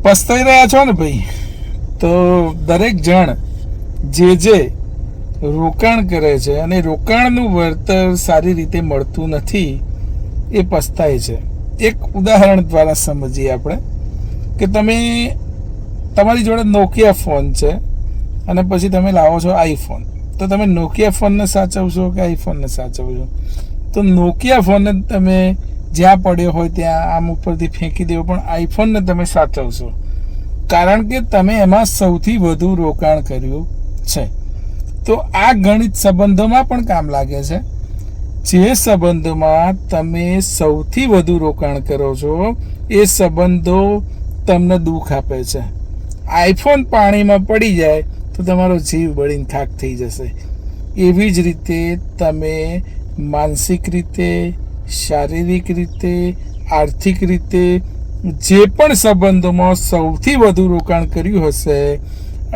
પસ્તાઈ રહ્યા છો ને ભાઈ, તો દરેક જણ જે રોકાણ કરે છે અને રોકાણનું વળતર સારી રીતે મળતું નથી એ પસ્તાય છે. એક ઉદાહરણ દ્વારા સમજીએ આપણે કે તમારી જોડે નોકિયા ફોન છે અને પછી તમે લાવો છો આઈફોન. તો તમે નોકિયા ફોનને સાચવશો કે આઈફોનને સાચવશો? તો નોકિયા ફોનને તમે જ્યાં પડ્યો હોય ત્યાં આમ ઉપરથી ફેંકી દેવો, પણ આઈફોનને તમે સાચવશો કારણ કે તમે એમાં સૌથી વધુ રોકાણ કર્યું છે. તો આ ગણિત સંબંધોમાં પણ કામ લાગે છે. જે સંબંધોમાં તમે સૌથી વધુ રોકાણ કરો છો એ સંબંધો તમને દુઃખ આપે છે. આઈફોન પાણીમાં પડી જાય તો તમારો જીવ બળીને ખાક થઈ જશે. એવી જ રીતે તમે માનસિક રીતે, શારીરિક રીતે, આર્થિક રીતે જે પણ સંબંધોમાં સૌથી વધુ રોકાણ કર્યું હશે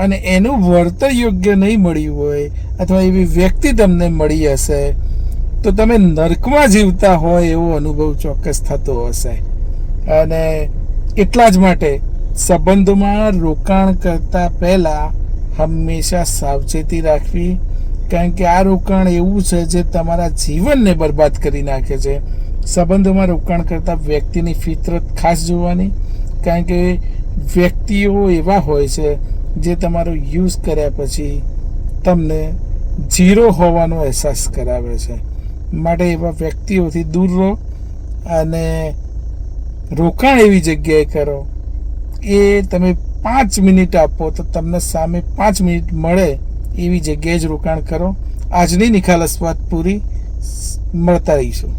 અને એનું વળતર યોગ્ય નહીં મળ્યું હોય અથવા એવી વ્યક્તિ તમને મળી હશે તો તમે નર્કમાં જીવતા હોય એવો અનુભવ ચોક્કસ થતો હશે. અને એટલા જ માટે સંબંધોમાં રોકાણ કરતા પહેલાં હંમેશા સાવચેતી રાખવી, કારણ કે આ રોકાણ એવું છે જે તમારા જીવનને બરબાદ કરી નાખે છે. સંબંધોમાં રોકાણ કરતા વ્યક્તિની ફિતરત ખાસ જોવાની, કારણ કે વ્યક્તિઓ એવા હોય છે જે તમારો યુઝ કર્યા પછી તમને ઝીરો હોવાનો અહેસાસ કરાવે છે. માટે એવા વ્યક્તિઓથી દૂર રહો અને રોકાણ એવી જગ્યાએ કરો એ તમે 5 મિનિટ આપો તો તમને સામે 5 મિનિટ મળે એવી જગ્યાએ જ રોકાણ કરો. આજની નિખાલસ વાત પૂરી. મળતા રહીશું.